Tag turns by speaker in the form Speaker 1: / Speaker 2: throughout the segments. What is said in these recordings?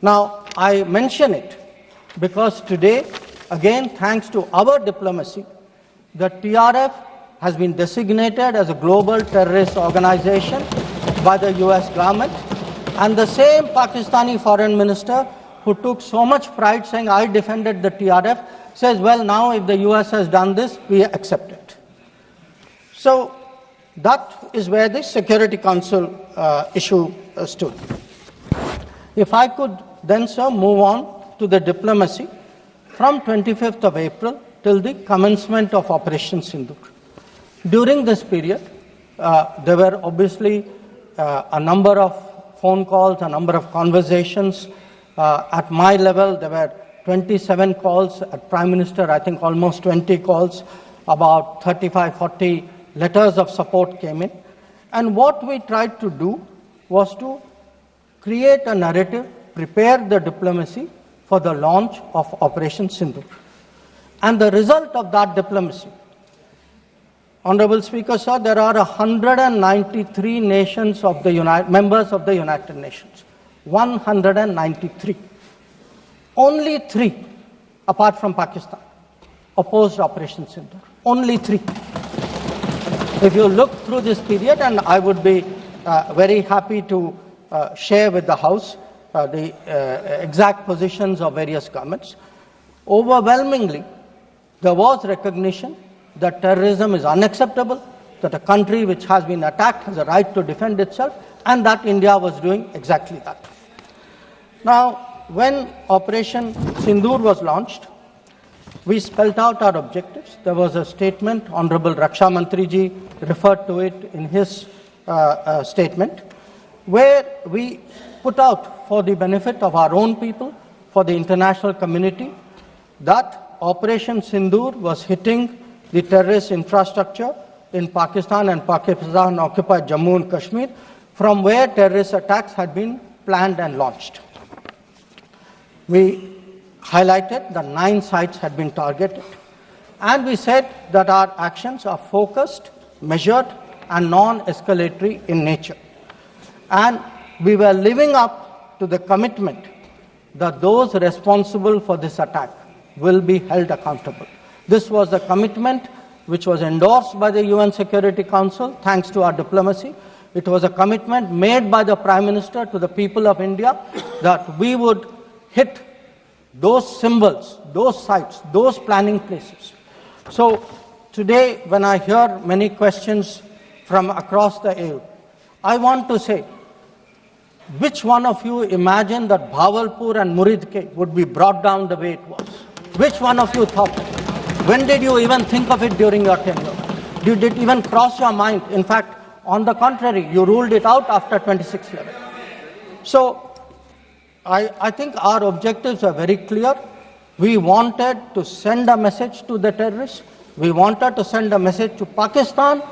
Speaker 1: Now, I mention it because today, again, thanks to our diplomacy, the TRF has been designated as a global terrorist organization by the US government, and the same Pakistani foreign minister who took so much pride saying, I defended the TRF, says, well, now if the US has done this, we accept it. So that is where the Security Council issue stood. If I could then, sir, move on to the diplomacy from 25th of April till the commencement of Operation Sindoor. During this period, there were obviously a number of phone calls, a number of conversations. At my level, there were 27 calls. At Prime Minister, I think almost 20 calls. About 35, 40 letters of support came in. And what we tried to do was to create a narrative, prepare the diplomacy for the launch of Operation Sindoor. And the result of that diplomacy, Honorable Speaker, sir, there are 193 nations of the members of the United Nations. 193. Only 3, apart from Pakistan, opposed Operation Sindoor. Only 3. If you look through this period, and I would be very happy to share with the House the exact positions of various governments, overwhelmingly, there was recognition that terrorism is unacceptable, that a country which has been attacked has a right to defend itself, and that India was doing exactly that. Now, when Operation Sindoor was launched, we spelled out our objectives. There was a statement, Honorable Raksha Mantri ji referred to it in his statement, where we put out for the benefit of our own people, for the international community, that Operation Sindoor was hitting the terrorist infrastructure in Pakistan and Pakistan-occupied Jammu and Kashmir, from where terrorist attacks had been planned and launched. We highlighted that 9 sites had been targeted, and we said that our actions are focused, measured, and non-escalatory in nature. And we were living up to the commitment that those responsible for this attack will be held accountable. This was the commitment which was endorsed by the UN Security Council, thanks to our diplomacy. It was a commitment made by the Prime Minister to the people of India that we would hit those symbols, those sites, those planning places. So today, when I hear many questions from across the aisle, I want to say, which one of you imagined that Bhavalpur and Muridke would be brought down the way it was? Which one of you thought it? When did you even think of it during your tenure? Did it even cross your mind? In fact, on the contrary, you ruled it out after 26/11. So, I think our objectives are very clear. We wanted to send a message to the terrorists. We wanted to send a message to Pakistan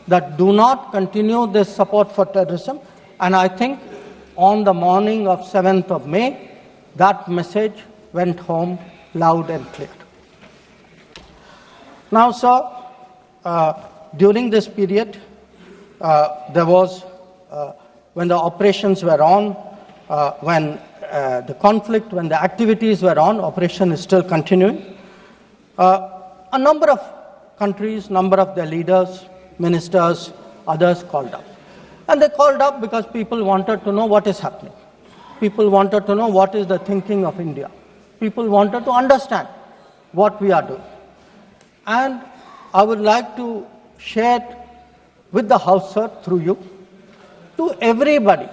Speaker 1: that do not continue this support for terrorism. And I think on the morning of 7th of May, that message went home loud and clear. Now, sir, during this period, there was, when the operations were on, when the conflict, when the activities were on, operation is still continuing. A number of countries, number of their leaders, ministers, others called up. And they called up because people wanted to know what is happening. People wanted to know what is the thinking of India. People wanted to understand what we are doing. And I would like to share with the House, sir, through you, to everybody,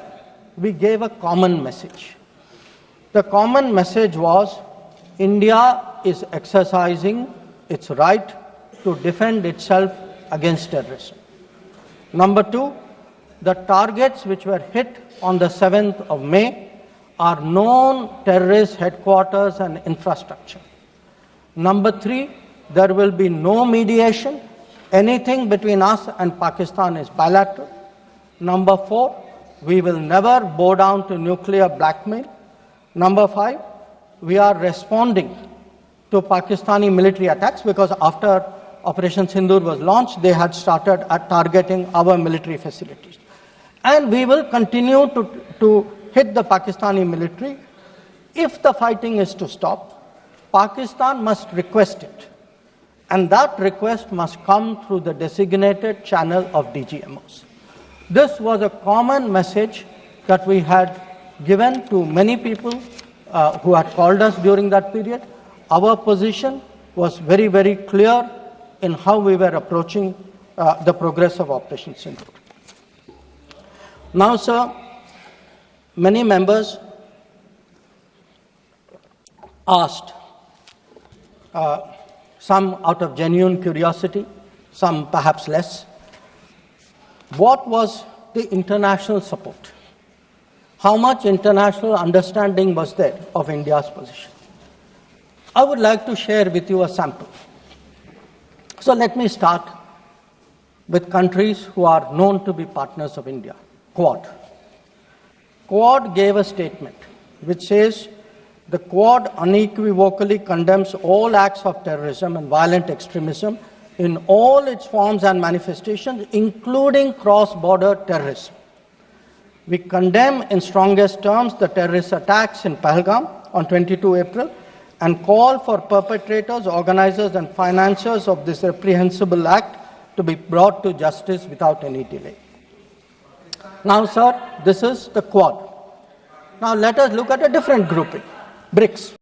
Speaker 1: we gave a common message. The common message was, India is exercising its right to defend itself against terrorism. Number 2, the targets which were hit on the 7th of May are known terrorist headquarters and infrastructure. Number 3, there will be no mediation. Anything between us and Pakistan is bilateral. Number 4, we will never bow down to nuclear blackmail. Number 5, we are responding to Pakistani military attacks because after Operation Sindoor was launched, they had started targeting our military facilities. And we will continue to hit the Pakistani military if the fighting is to stop, Pakistan must request it. And that request must come through the designated channel of DGMOs. This was a common message that we had given to many people who had called us during that period. Our position was very, very clear in how we were approaching the progress of Operation Sindoor. Now, sir, many members asked, some out of genuine curiosity, some perhaps less, what was the international support? How much international understanding was there of India's position? I would like to share with you a sample. So let me start with countries who are known to be partners of India. Quad. Quad gave a statement which says the Quad unequivocally condemns all acts of terrorism and violent extremism in all its forms and manifestations, including cross-border terrorism. We condemn in strongest terms the terrorist attacks in Pahelgam on 22 April and call for perpetrators, organizers and financiers of this reprehensible act to be brought to justice without any delay. Now, sir, this is the Quad. Now let us look at a different grouping, BRICS.